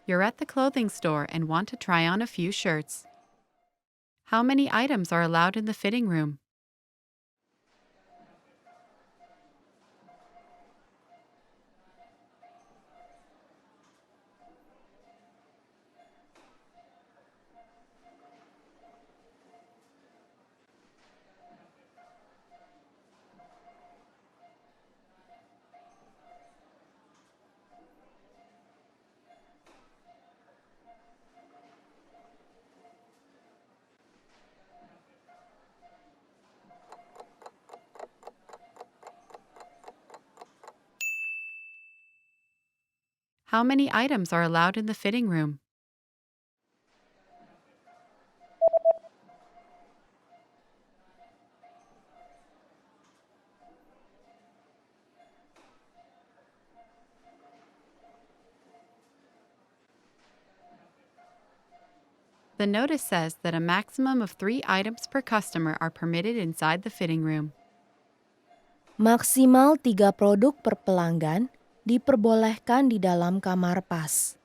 You're at the clothing store and want to try on a few shirts. How many items are allowed in the fitting room? How many items are allowed in the fitting room? The notice says that a maximum of 3 items per customer are permitted inside the fitting room. Maksimal 3 produk per pelanggan diperbolehkan di dalam kamar pas.